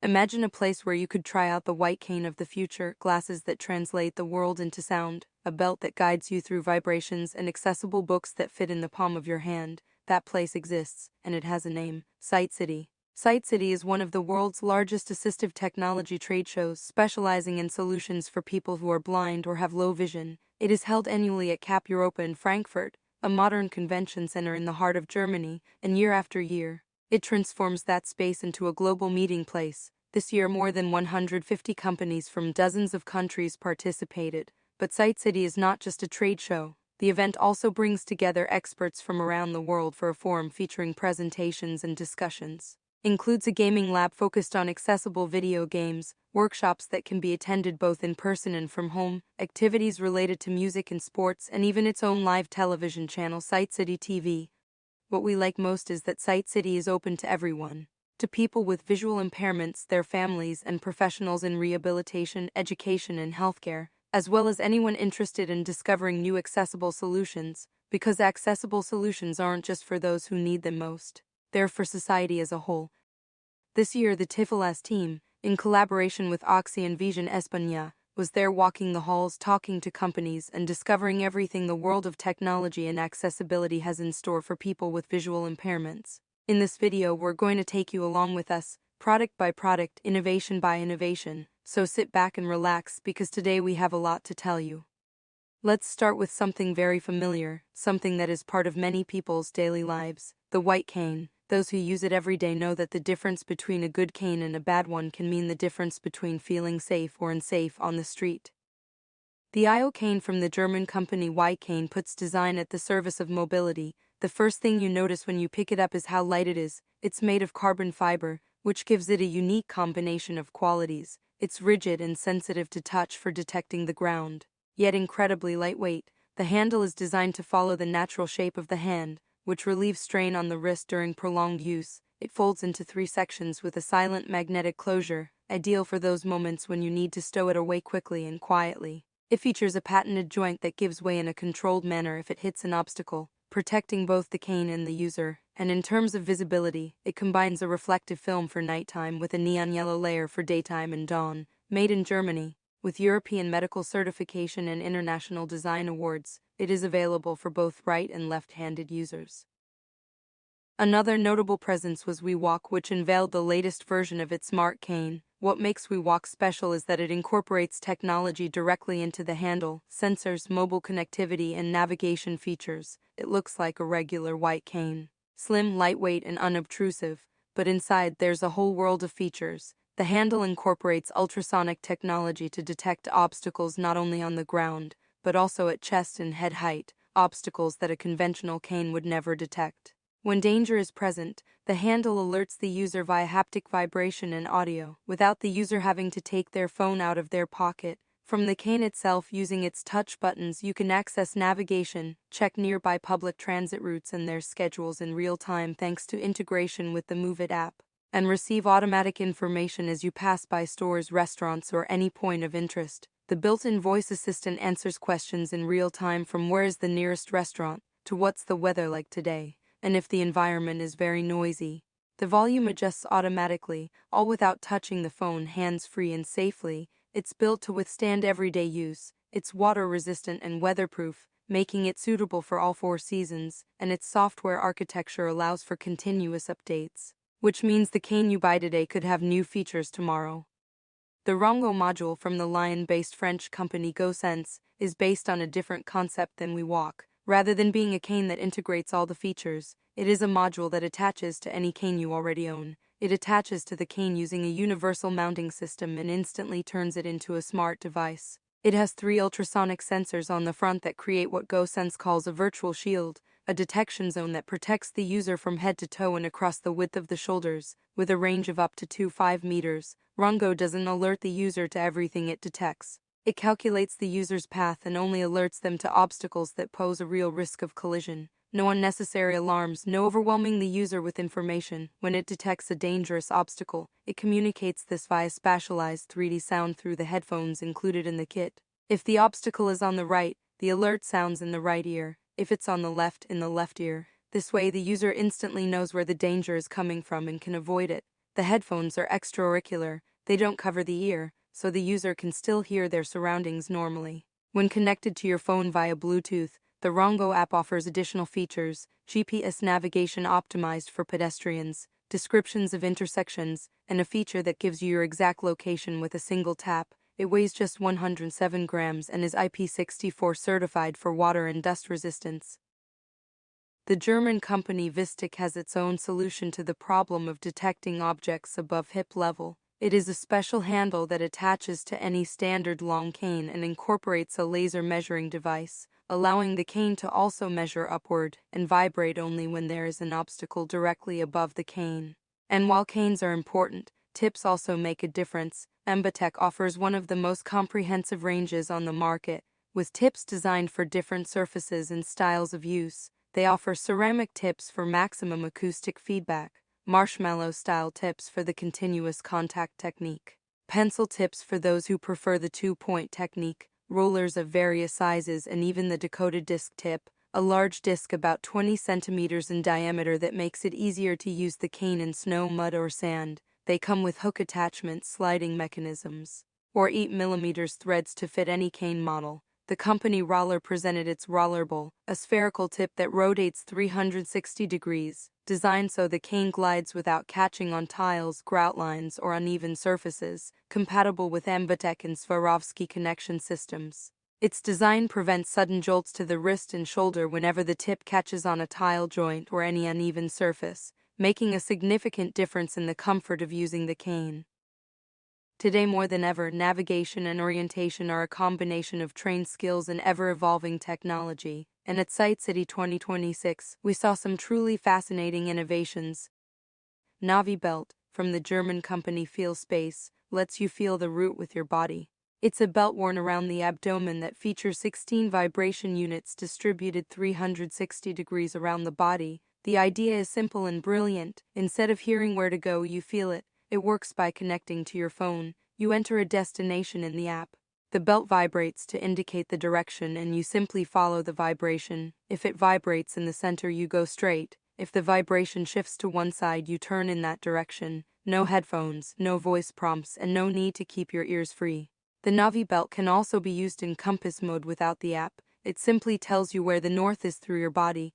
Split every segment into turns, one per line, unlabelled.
Imagine a place where you could try out the white cane of the future, glasses that translate the world into sound, a belt that guides you through vibrations, and accessible books that fit in the palm of your hand. That place exists, and it has a name: SightCity. SightCity is one of the world's largest assistive technology trade shows, specializing in solutions for people who are blind or have low vision. It is held annually at Cap Europa in Frankfurt, a modern convention center in the heart of Germany, and year after year, it transforms that space into a global meeting place. This year, more than 150 companies from dozens of countries participated. But SightCity is not just a trade show. The event also brings together experts from around the world for a forum featuring presentations and discussions. Includes a gaming lab focused on accessible video games, workshops that can be attended both in person and from home, activities related to music and sports, and even its own live television channel, SightCity TV. What we like most is that SightCity is open to everyone. To people with visual impairments, their families, and professionals in rehabilitation, education, and healthcare, as well as anyone interested in discovering new accessible solutions, because accessible solutions aren't just for those who need them most. They're for society as a whole. This year, the Tiflolabs team, in collaboration with Oxy and Vision España, was there walking the halls, talking to companies, and discovering everything the world of technology and accessibility has in store for people with visual impairments. In this video, we're going to take you along with us, product by product, innovation by innovation, so sit back and relax because today we have a lot to tell you. Let's start with something very familiar, something that is part of many people's daily lives: the white cane. Those who use it every day know that the difference between a good cane and a bad one can mean the difference between feeling safe or unsafe on the street. The IO cane from the German company White Cane puts design at the service of mobility. The first thing you notice when you pick it up is how light it is. It's made of carbon fiber, which gives it a unique combination of qualities. It's rigid and sensitive to touch for detecting the ground, yet incredibly lightweight. The handle is designed to follow the natural shape of the hand, which relieves strain on the wrist during prolonged use. It folds into 3 sections with a silent magnetic closure, ideal for those moments when you need to stow it away quickly and quietly. It features a patented joint that gives way in a controlled manner if it hits an obstacle, protecting both the cane and the user. And in terms of visibility, it combines a reflective film for nighttime with a neon yellow layer for daytime and dawn. Made in Germany, with European medical certification and international design awards, it is available for both right and left-handed users. Another notable presence was WeWalk, which unveiled the latest version of its smart cane. What makes WeWalk special is that it incorporates technology directly into the handle: sensors, mobile connectivity, and navigation features. It looks like a regular white cane. Slim, lightweight, and unobtrusive, but inside there's a whole world of features. The handle incorporates ultrasonic technology to detect obstacles not only on the ground, but also at chest and head height, obstacles that a conventional cane would never detect. When danger is present, the handle alerts the user via haptic vibration and audio, without the user having to take their phone out of their pocket. From the cane itself, using its touch buttons, you can access navigation, check nearby public transit routes and their schedules in real time thanks to integration with the Move It app, and receive automatic information as you pass by stores, restaurants, or any point of interest. The built-in voice assistant answers questions in real time, from where is the nearest restaurant to what's the weather like today, and if the environment is very noisy. The volume adjusts automatically, all without touching the phone, hands-free and safely. It's built to withstand everyday use. It's water-resistant and weatherproof, making it suitable for all 4 seasons, and its software architecture allows for continuous updates, which means the cane you buy today could have new features tomorrow. The Rongo module from the Lyon-based French company GoSense is based on a different concept than WeWalk. Rather than being a cane that integrates all the features, it is a module that attaches to any cane you already own. It attaches to the cane using a universal mounting system and instantly turns it into a smart device. It has 3 ultrasonic sensors on the front that create what GoSense calls a virtual shield, a detection zone that protects the user from head to toe and across the width of the shoulders, with a range of up to 25 meters. Rongo doesn't alert the user to everything it detects. It calculates the user's path and only alerts them to obstacles that pose a real risk of collision. No unnecessary alarms, no overwhelming the user with information. When it detects a dangerous obstacle, it communicates this via spatialized 3D sound through the headphones included in the kit. If the obstacle is on the right, the alert sounds in the right ear. If it's on the left, in the left ear. This way the user instantly knows where the danger is coming from and can avoid it. The headphones are extra-auricular, they don't cover the ear, so the user can still hear their surroundings normally. When connected to your phone via Bluetooth, the Rongo app offers additional features: GPS navigation optimized for pedestrians, descriptions of intersections, and a feature that gives you your exact location with a single tap. It weighs just 107 grams and is IP64 certified for water and dust resistance. The German company Vistic has its own solution to the problem of detecting objects above hip level. It is a special handle that attaches to any standard long cane and incorporates a laser measuring device, allowing the cane to also measure upward and vibrate only when there is an obstacle directly above the cane. And while canes are important, tips also make a difference. Embatech offers one of the most comprehensive ranges on the market, with tips designed for different surfaces and styles of use. They offer ceramic tips for maximum acoustic feedback, marshmallow-style tips for the continuous contact technique, pencil tips for those who prefer the two-point technique, rollers of various sizes, and even the decoded disc tip, a large disc about 20 centimeters in diameter that makes it easier to use the cane in snow, mud, or sand. They come with hook attachments, sliding mechanisms, or 8mm threads to fit any cane model. The company Roller presented its Rollerball, a spherical tip that rotates 360 degrees, designed so the cane glides without catching on tiles, grout lines, or uneven surfaces, compatible with Embatech and Swarovski connection systems. Its design prevents sudden jolts to the wrist and shoulder whenever the tip catches on a tile joint or any uneven surface, making a significant difference in the comfort of using the cane. Today more than ever, navigation and orientation are a combination of trained skills and ever-evolving technology, and at SightCity 2026, we saw some truly fascinating innovations. Navi Belt, from the German company Feel Space, lets you feel the route with your body. It's a belt worn around the abdomen that features 16 vibration units distributed 360 degrees around the body. The idea is simple and brilliant. Instead of hearing where to go, you feel it. It works by connecting to your phone. You enter a destination in the app. The belt vibrates to indicate the direction, and you simply follow the vibration. If it vibrates in the center, you go straight. If the vibration shifts to one side, you turn in that direction. No headphones, no voice prompts, and no need to keep your ears free. The Navi belt can also be used in compass mode without the app. It simply tells you where the north is through your body.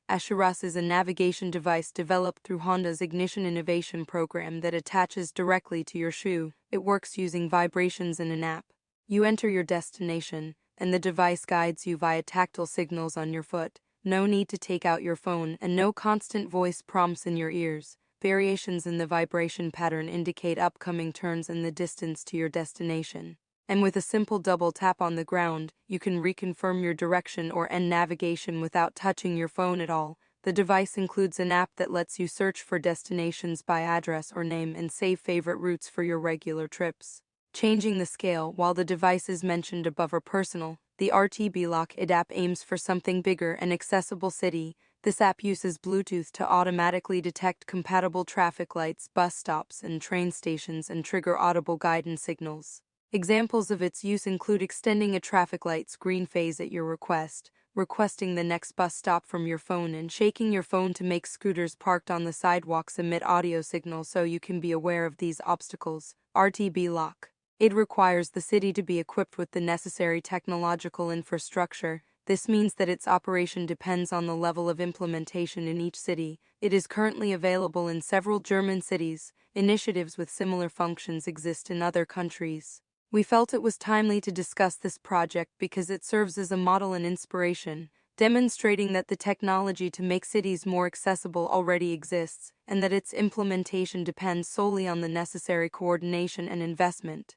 Assurus is a navigation device developed through Honda's Ignition Innovation program that attaches directly to your shoe. It works using vibrations in an app. You enter your destination, and the device guides you via tactile signals on your foot. No need to take out your phone, and no constant voice prompts in your ears. Variations in the vibration pattern indicate upcoming turns and the distance to your destination. And with a simple double tap on the ground, you can reconfirm your direction or end navigation without touching your phone at all. The device includes an app that lets you search for destinations by address or name and save favorite routes for your regular trips. Changing the scale, while the devices mentioned above are personal, the RTB Lock ID app aims for something bigger and accessible city. This app uses Bluetooth to automatically detect compatible traffic lights, bus stops, and train stations and trigger audible guidance signals. Examples of its use include extending a traffic light's green phase at your request, requesting the next bus stop from your phone, and shaking your phone to make scooters parked on the sidewalks emit audio signals so you can be aware of these obstacles. RTB Lock. It requires the city to be equipped with the necessary technological infrastructure. This means that its operation depends on the level of implementation in each city. It is currently available in several German cities. Initiatives with similar functions exist in other countries. We felt it was timely to discuss this project because it serves as a model and inspiration, demonstrating that the technology to make cities more accessible already exists, and that its implementation depends solely on the necessary coordination and investment.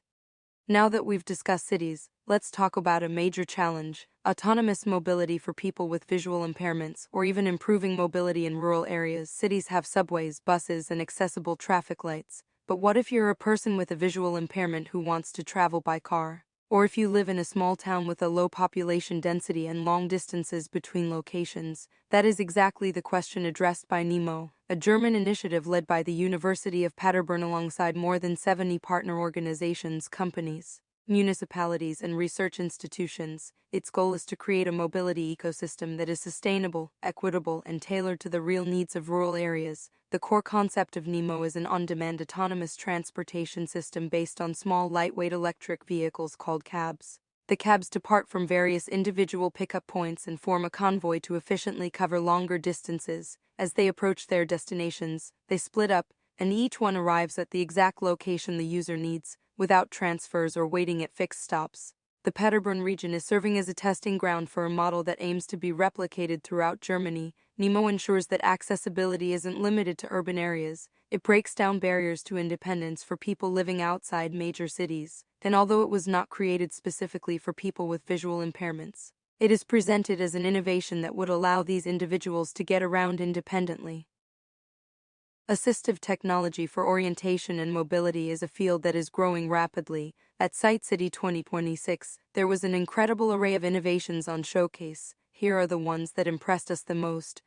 Now that we've discussed cities, let's talk about a major challenge: autonomous mobility for people with visual impairments, or even improving mobility in rural areas. Cities have subways, buses, and accessible traffic lights. But what if you're a person with a visual impairment who wants to travel by car? Or if you live in a small town with a low population density and long distances between locations? That is exactly the question addressed by NEMO, a German initiative led by the University of Paderborn alongside more than 70 partner organizations, companies, municipalities, and research institutions. Its goal is to create a mobility ecosystem that is sustainable, equitable, and tailored to the real needs of rural areas. The core concept of Nemo is an on-demand autonomous transportation system based on small, lightweight electric vehicles called cabs. The cabs depart from various individual pickup points and form a convoy to efficiently cover longer distances. As they approach their destinations, they split up, and each one arrives at the exact location the user needs, without transfers or waiting at fixed stops. The Paderborn region is serving as a testing ground for a model that aims to be replicated throughout Germany. Nemo ensures that accessibility isn't limited to urban areas. It breaks down barriers to independence for people living outside major cities. And although it was not created specifically for people with visual impairments, it is presented as an innovation that would allow these individuals to get around independently. Assistive technology for orientation and mobility is a field that is growing rapidly. At SightCity 2026, there was an incredible array of innovations on showcase. Here are the ones that impressed us the most.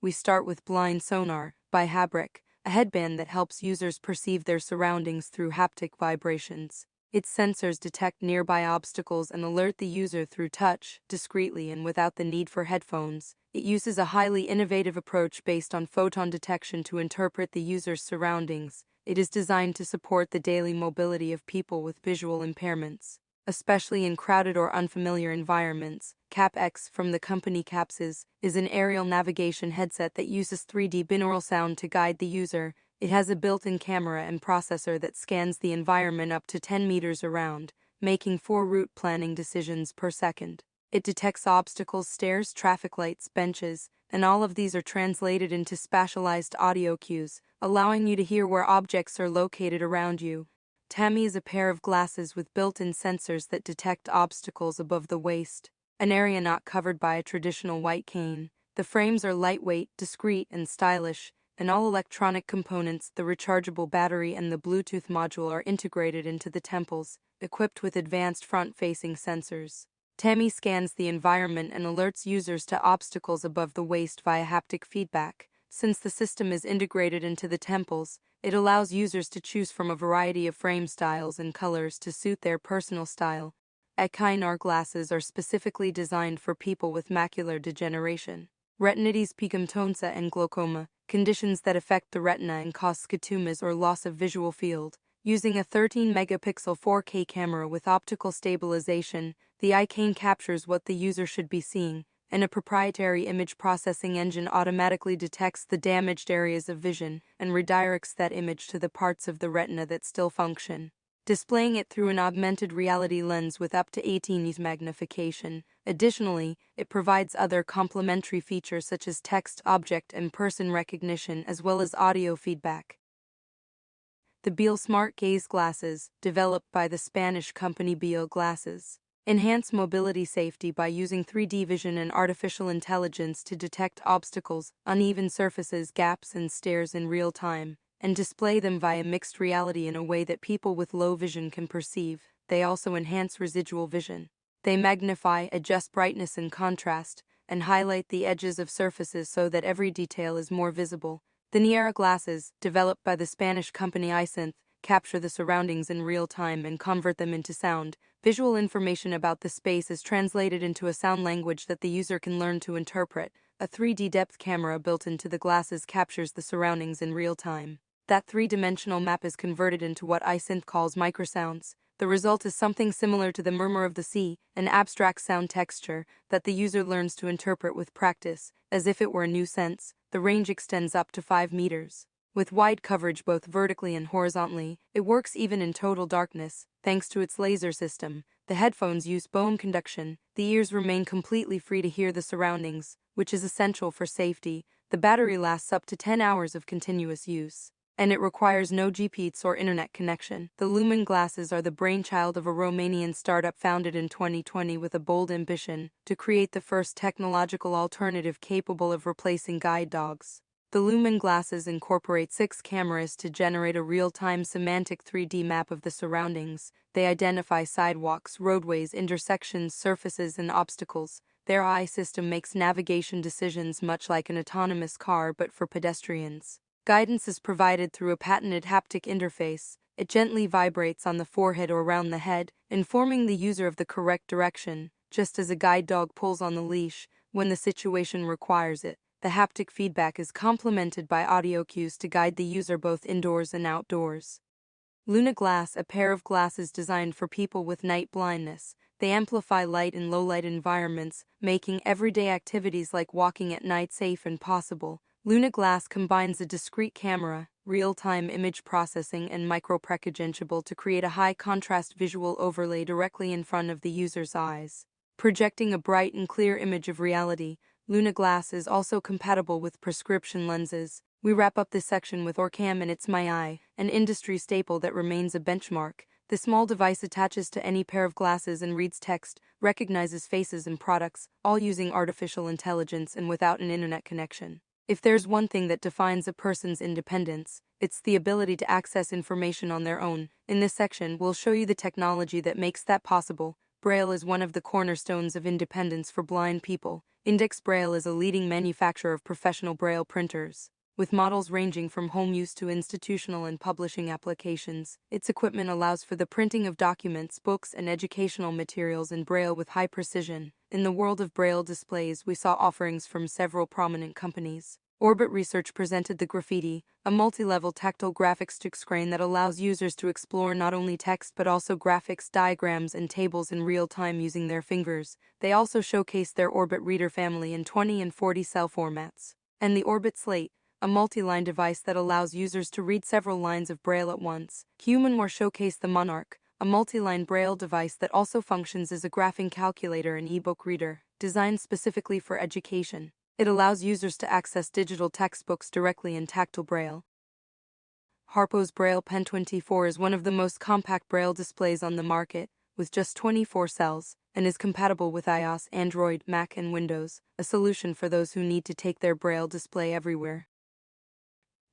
We start with Blind Sonar by Habrick, a headband that helps users perceive their surroundings through haptic vibrations. Its sensors detect nearby obstacles and alert the user through touch, discreetly and without the need for headphones. It uses a highly innovative approach based on photon detection to interpret the user's surroundings. It is designed to support the daily mobility of people with visual impairments, especially in crowded or unfamiliar environments. CapX from the company Capsys is an aerial navigation headset that uses 3D binaural sound to guide the user. It has a built-in camera and processor that scans the environment up to 10 meters around, making 4 route planning decisions per second. It detects obstacles, stairs, traffic lights, benches, and all of these are translated into spatialized audio cues, allowing you to hear where objects are located around you. Tammy is a pair of glasses with built-in sensors that detect obstacles above the waist, an area not covered by a traditional white cane. The frames are lightweight, discreet, and stylish, and all electronic components, the rechargeable battery and the Bluetooth module, are integrated into the temples, equipped with advanced front-facing sensors. Tammy scans the environment and alerts users to obstacles above the waist via haptic feedback. Since the system is integrated into the temples, it allows users to choose from a variety of frame styles and colors to suit their personal style. Echinar glasses are specifically designed for people with macular degeneration, retinitis pigmentosa, and glaucoma, conditions that affect the retina and cause scotomas or loss of visual field. Using a 13-megapixel 4K camera with optical stabilization, the iCane captures what the user should be seeing, and a proprietary image processing engine automatically detects the damaged areas of vision and redirects that image to the parts of the retina that still function, displaying it through an augmented reality lens with up to 18x magnification. Additionally, it provides other complementary features such as text, object, and person recognition, as well as audio feedback. The Biel Smart Gaze glasses, developed by the Spanish company Biel Glasses, enhance mobility safety by using 3D vision and artificial intelligence to detect obstacles, uneven surfaces, gaps, and stairs in real time, and display them via mixed reality in a way that people with low vision can perceive. They also enhance residual vision. They magnify, adjust brightness and contrast, and highlight the edges of surfaces so that every detail is more visible. The Niera glasses, developed by the Spanish company iSynth, capture the surroundings in real time and convert them into sound. Visual information about the space is translated into a sound language that the user can learn to interpret. A 3D depth camera built into the glasses captures the surroundings in real time. That three-dimensional map is converted into what iSynth calls microsounds. The result is something similar to the murmur of the sea, an abstract sound texture that the user learns to interpret with practice, as if it were a new sense. The range extends up to 5 meters. With wide coverage both vertically and horizontally, it works even in total darkness. Thanks to its laser system, the headphones use bone conduction. The ears remain completely free to hear the surroundings, which is essential for safety. The battery lasts up to 10 hours of continuous use, and it requires no GPS or internet connection. The Lumen glasses are the brainchild of a Romanian startup founded in 2020 with a bold ambition to create the first technological alternative capable of replacing guide dogs. The Lumen glasses incorporate 6 cameras to generate a real-time semantic 3D map of the surroundings. They identify sidewalks, roadways, intersections, surfaces, and obstacles. Their AI system makes navigation decisions much like an autonomous car but for pedestrians. Guidance is provided through a patented haptic interface. It gently vibrates on the forehead or around the head, informing the user of the correct direction, just as a guide dog pulls on the leash when the situation requires it. The haptic feedback is complemented by audio cues to guide the user both indoors and outdoors. Luna Glass, a pair of glasses designed for people with night blindness. They amplify light in low-light environments, making everyday activities like walking at night safe and possible. Luna Glass combines a discrete camera, real-time image processing, and micro-packagable to create a high-contrast visual overlay directly in front of the user's eyes. Projecting a bright and clear image of reality, Luna Glass is also compatible with prescription lenses. We wrap up this section with Orcam and It's My Eye, an industry staple that remains a benchmark. The small device attaches to any pair of glasses and reads text, recognizes faces and products, all using artificial intelligence and without an internet connection. If there's one thing that defines a person's independence, it's the ability to access information on their own. In this section, we'll show you the technology that makes that possible. Braille is one of the cornerstones of independence for blind people. Index Braille is a leading manufacturer of professional Braille printers. With models ranging from home use to institutional and publishing applications, its equipment allows for the printing of documents, books, and educational materials in Braille with high precision. In the world of Braille displays, we saw offerings from several prominent companies. Orbit Research presented the Graffiti, a multi-level tactile graphics touchscreen that allows users to explore not only text but also graphics, diagrams, and tables in real time using their fingers. They also showcased their Orbit Reader family in 20 and 40 cell formats. And the Orbit Slate, a multi-line device that allows users to read several lines of Braille at once. Humanware showcased the Monarch, a multi-line Braille device that also functions as a graphing calculator and ebook reader, designed specifically for education. It allows users to access digital textbooks directly in tactile Braille. Harpo's Braille Pen 24 is one of the most compact Braille displays on the market, with just 24 cells, and is compatible with iOS, Android, Mac, and Windows, a solution for those who need to take their Braille display everywhere.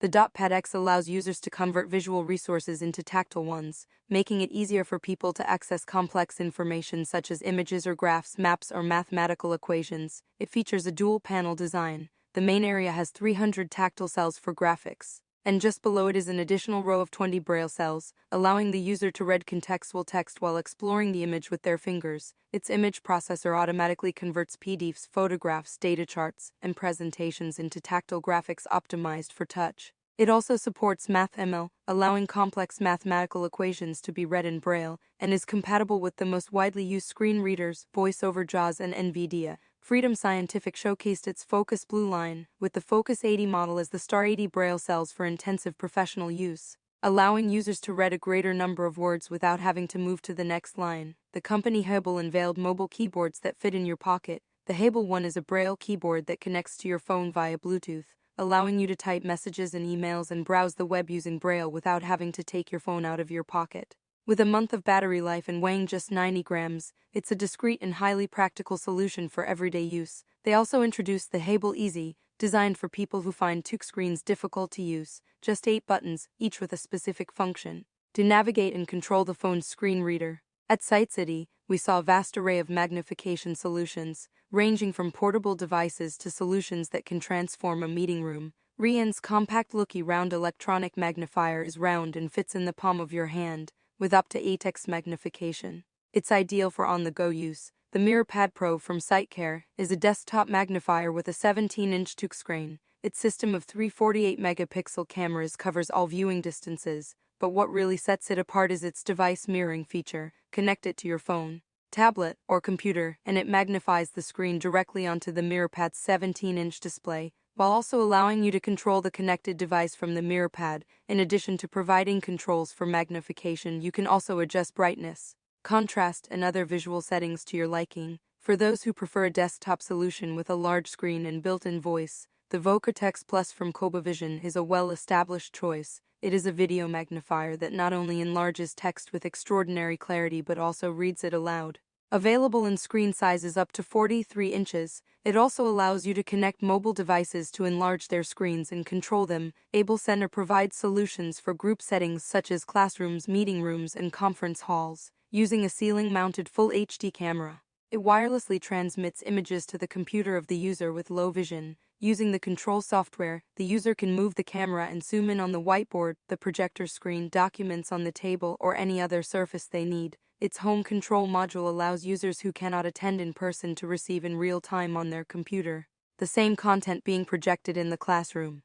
The DotPad X allows users to convert visual resources into tactile ones, making it easier for people to access complex information such as images or graphs, maps, or mathematical equations. It features a dual-panel design. The main area has 300 tactile cells for graphics, and just below it is an additional row of 20 Braille cells, allowing the user to read contextual text while exploring the image with their fingers. Its image processor automatically converts PDFs, photographs, data charts, and presentations into tactile graphics optimized for touch. It also supports MathML, allowing complex mathematical equations to be read in Braille, and is compatible with the most widely used screen readers, VoiceOver JAWS, and NVIDIA. Freedom Scientific showcased its Focus Blue line, with the Focus 80 model as the Star 80 Braille cells for intensive professional use, allowing users to read a greater number of words without having to move to the next line. The company Hable unveiled mobile keyboards that fit in your pocket. The Hable One is a Braille keyboard that connects to your phone via Bluetooth, allowing you to type messages and emails and browse the web using Braille without having to take your phone out of your pocket. With a month of battery life and weighing just 90 grams, it's a discreet and highly practical solution for everyday use. They also introduced the Hable Easy, designed for people who find touchscreens difficult to use. Just 8 buttons, each with a specific function, to navigate and control the phone's screen reader. At SightCity, we saw a vast array of magnification solutions, ranging from portable devices to solutions that can transform a meeting room. Rien's compact-looky round electronic magnifier is round and fits in the palm of your hand, with up to 8x magnification. It's ideal for on-the-go use. The MirrorPad Pro from SightCare is a desktop magnifier with a 17-inch touchscreen. Its system of 348-megapixel cameras covers all viewing distances, but what really sets it apart is its device mirroring feature. Connect it to your phone, tablet, or computer, and it magnifies the screen directly onto the MirrorPad's 17-inch display, while also allowing you to control the connected device from the MirrorPad. In addition to providing controls for magnification, you can also adjust brightness, contrast, and other visual settings to your liking. For those who prefer a desktop solution with a large screen and built-in voice, the VocaText Plus from CobaVision is a well-established choice. It is a video magnifier that not only enlarges text with extraordinary clarity but also reads it aloud. Available in screen sizes up to 43 inches, it also allows you to connect mobile devices to enlarge their screens and control them. Able Center provides solutions for group settings such as classrooms, meeting rooms, and conference halls, using a ceiling-mounted full HD camera. It wirelessly transmits images to the computer of the user with low vision. Using the control software, the user can move the camera and zoom in on the whiteboard, the projector screen, documents on the table, or any other surface they need. Its home control module allows users who cannot attend in person to receive in real time on their computer. the same content being projected in the classroom.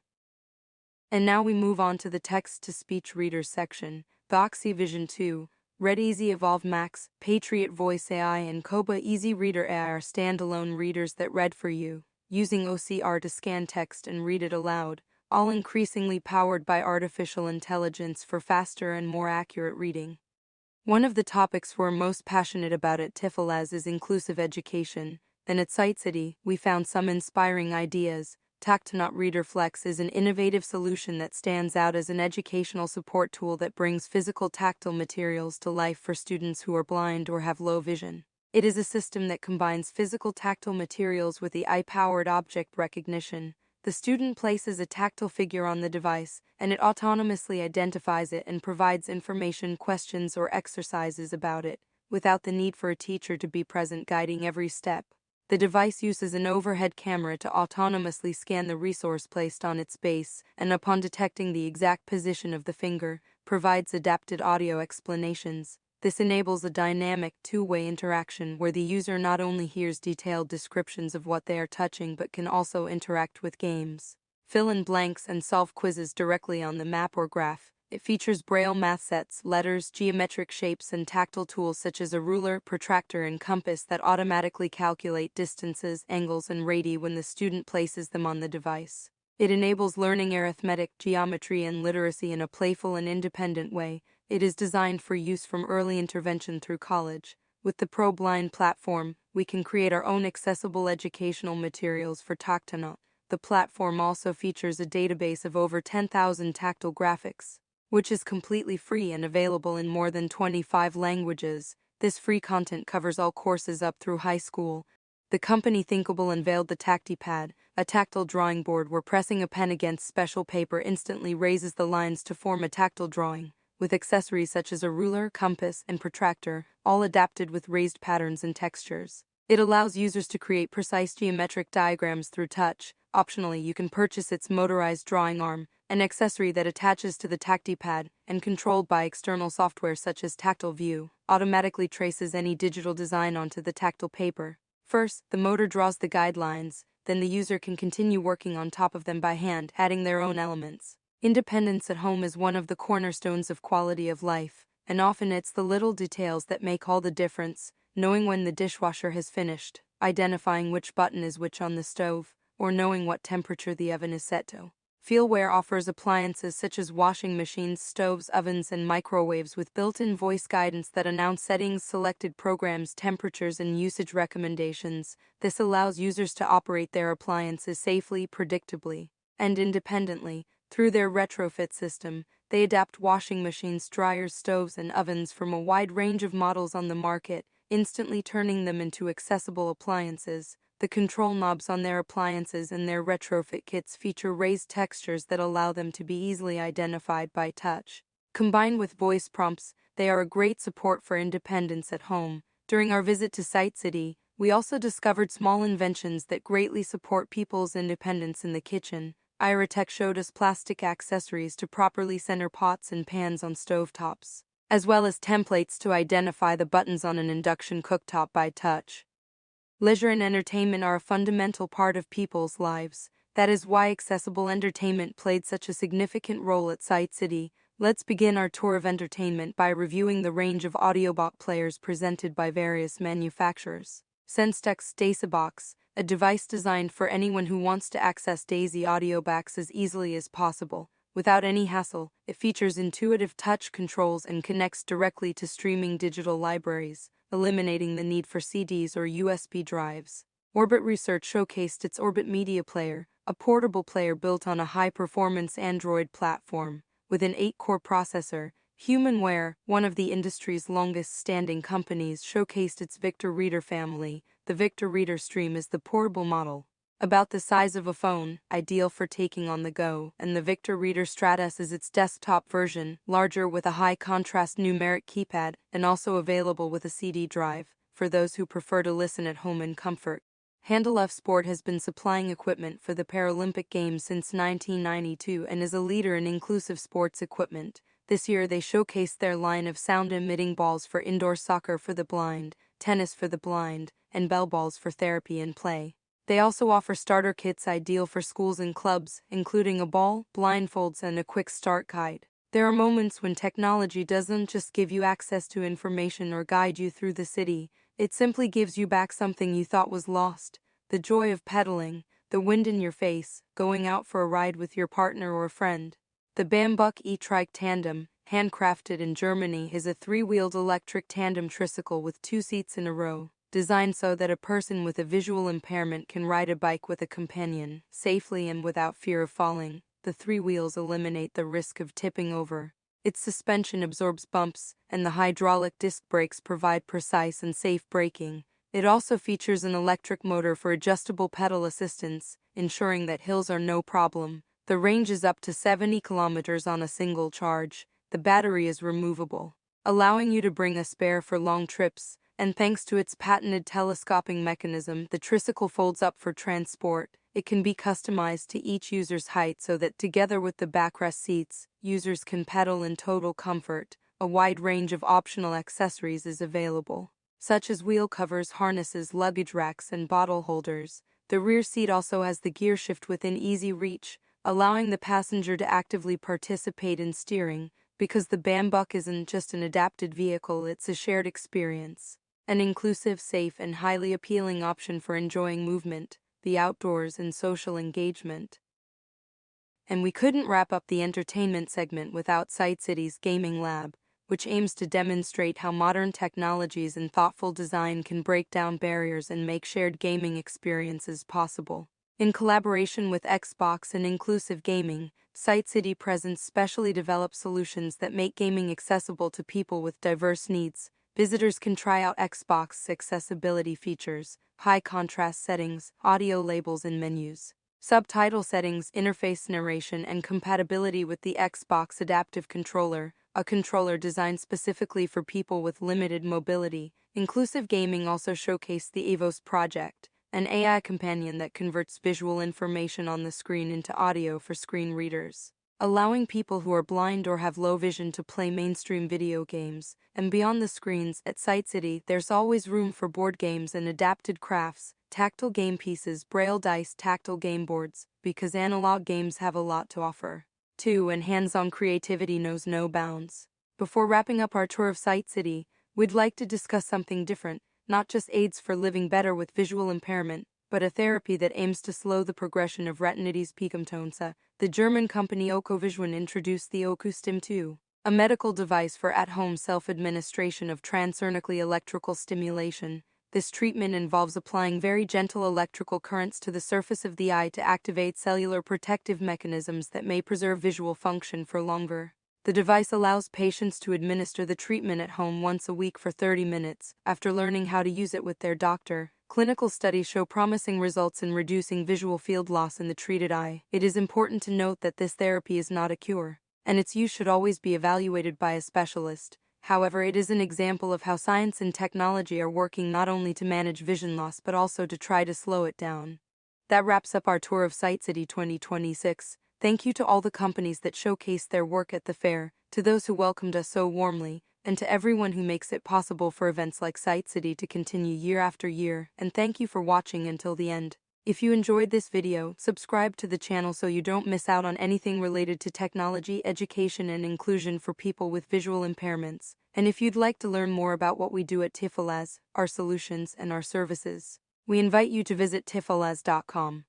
And now we move on to the text-to-speech readers section. The Vision 2, Red Easy Evolve Max, Patriot Voice AI, and Koba Easy Reader AI are standalone readers that read for you, using OCR to scan text and read it aloud, all increasingly powered by artificial intelligence for faster and more accurate reading. One of the topics we're most passionate about at Tiflolabs is inclusive education, and at SightCity, we found some inspiring ideas. Tactonaut Reader Flex is an innovative solution that stands out as an educational support tool that brings physical tactile materials to life for students who are blind or have low vision. It is a system that combines physical tactile materials with the AI-powered object recognition. The student places a tactile figure on the device, and it autonomously identifies it and provides information, questions, or exercises about it, without the need for a teacher to be present guiding every step. The device uses an overhead camera to autonomously scan the resource placed on its base, and upon detecting the exact position of the finger, provides adapted audio explanations. This enables a dynamic, two-way interaction where the user not only hears detailed descriptions of what they are touching but can also interact with games, fill in blanks, and solve quizzes directly on the map or graph. It features Braille math sets, letters, geometric shapes, and tactile tools such as a ruler, protractor, and compass that automatically calculate distances, angles, and radii when the student places them on the device. It enables learning arithmetic, geometry, and literacy in a playful and independent way. It is designed for use from early intervention through college. With the ProBlind platform, we can create our own accessible educational materials for Tactonaut. The platform also features a database of over 10,000 tactile graphics, which is completely free and available in more than 25 languages. This free content covers all courses up through high school. The company Thinkable unveiled the TactiPad, a tactile drawing board where pressing a pen against special paper instantly raises the lines to form a tactile drawing, with accessories such as a ruler, compass, and protractor, all adapted with raised patterns and textures. It allows users to create precise geometric diagrams through touch. Optionally, you can purchase its motorized drawing arm, an accessory that attaches to the TactiPad and controlled by external software such as Tactile View, automatically traces any digital design onto the tactile paper. First, the motor draws the guidelines, then the user can continue working on top of them by hand, adding their own elements. Independence at home is one of the cornerstones of quality of life, and often it's the little details that make all the difference, knowing when the dishwasher has finished, identifying which button is which on the stove, or knowing what temperature the oven is set to. Feelware offers appliances such as washing machines, stoves, ovens, and microwaves with built-in voice guidance that announce settings, selected programs, temperatures, and usage recommendations. This allows users to operate their appliances safely, predictably, and independently. Through their retrofit system, they adapt washing machines, dryers, stoves, and ovens from a wide range of models on the market, instantly turning them into accessible appliances. The control knobs on their appliances and their retrofit kits feature raised textures that allow them to be easily identified by touch. Combined with voice prompts, they are a great support for independence at home. During our visit to SightCity, we also discovered small inventions that greatly support people's independence in the kitchen. Iratech showed us plastic accessories to properly center pots and pans on stovetops, as well as templates to identify the buttons on an induction cooktop by touch. Leisure and entertainment are a fundamental part of people's lives. That is why accessible entertainment played such a significant role at SightCity. Let's begin our tour of entertainment by reviewing the range of audiobook players presented by various manufacturers. SenseTech's DaisyBox, a device designed for anyone who wants to access Daisy audiobooks as easily as possible, without any hassle. It features intuitive touch controls and connects directly to streaming digital libraries, eliminating the need for CDs or USB drives. Orbit Research showcased its Orbit Media Player, a portable player built on a high-performance Android platform. With an 8-core processor, HumanWare, one of the industry's longest-standing companies, showcased its Victor Reader family. The Victor Reader Stream is the portable model, about the size of a phone, ideal for taking on the go, and the Victor Reader Stratus is its desktop version, larger with a high-contrast numeric keypad, and also available with a CD drive, for those who prefer to listen at home in comfort. Handeluff Sport has been supplying equipment for the Paralympic Games since 1992 and is a leader in inclusive sports equipment. This year they showcased their line of sound-emitting balls for indoor soccer for the blind, tennis for the blind, and bell balls for therapy and play. They also offer starter kits ideal for schools and clubs, including a ball, blindfolds, and a quick start guide. There are moments when technology doesn't just give you access to information or guide you through the city, it simply gives you back something you thought was lost: the joy of pedaling, the wind in your face, going out for a ride with your partner or friend. The Bambuck e-trike tandem, handcrafted in Germany, is a three-wheeled electric tandem tricycle with 2 seats in a row, designed so that a person with a visual impairment can ride a bike with a companion, safely and without fear of falling. The 3 wheels eliminate the risk of tipping over. Its suspension absorbs bumps, and the hydraulic disc brakes provide precise and safe braking. It also features an electric motor for adjustable pedal assistance, ensuring that hills are no problem. The range is up to 70 kilometers on a single charge. The battery is removable, allowing you to bring a spare for long trips, and thanks to its patented telescoping mechanism, the tricycle folds up for transport. It can be customized to each user's height so that, together with the backrest seats, users can pedal in total comfort. A wide range of optional accessories is available, such as wheel covers, harnesses, luggage racks, and bottle holders. The rear seat also has the gear shift within easy reach, allowing the passenger to actively participate in steering. Because the Bambuck isn't just an adapted vehicle, it's a shared experience. An inclusive, safe, and highly appealing option for enjoying movement, the outdoors, and social engagement. And we couldn't wrap up the entertainment segment without SightCity's Gaming Lab, which aims to demonstrate how modern technologies and thoughtful design can break down barriers and make shared gaming experiences possible. In collaboration with Xbox and Inclusive Gaming, SightCity presents specially developed solutions that make gaming accessible to people with diverse needs. Visitors can try out Xbox's accessibility features, high contrast settings, audio labels and menus, subtitle settings, interface narration, and compatibility with the Xbox Adaptive Controller, a controller designed specifically for people with limited mobility. Inclusive Gaming also showcased the Evos project, an AI companion that converts visual information on the screen into audio for screen readers, allowing people who are blind or have low vision to play mainstream video games. And beyond the screens, at SightCity, there's always room for board games and adapted crafts, tactile game pieces, braille dice, tactile game boards, because analog games have a lot to offer, too, and hands-on creativity knows no bounds. Before wrapping up our tour of SightCity, we'd like to discuss something different: not just aids for living better with visual impairment, but a therapy that aims to slow the progression of retinitis pigmentosa. The German company Okovision introduced the OkuStim 2, a medical device for at-home self-administration of transcernically electrical stimulation. This treatment involves applying very gentle electrical currents to the surface of the eye to activate cellular protective mechanisms that may preserve visual function for longer. The device allows patients to administer the treatment at home once a week for 30 minutes, after learning how to use it with their doctor. Clinical studies show promising results in reducing visual field loss in the treated eye. It is important to note that this therapy is not a cure, and its use should always be evaluated by a specialist. However, it is an example of how science and technology are working not only to manage vision loss but also to try to slow it down. That wraps up our tour of SightCity 2026. Thank you to all the companies that showcased their work at the fair, to those who welcomed us so warmly, and to everyone who makes it possible for events like SightCity to continue year after year. And thank you for watching until the end. If you enjoyed this video, subscribe to the channel so you don't miss out on anything related to technology, education, and inclusion for people with visual impairments. And if you'd like to learn more about what we do at Tiflolabs, our solutions, and our services, we invite you to visit tiflolabs.com.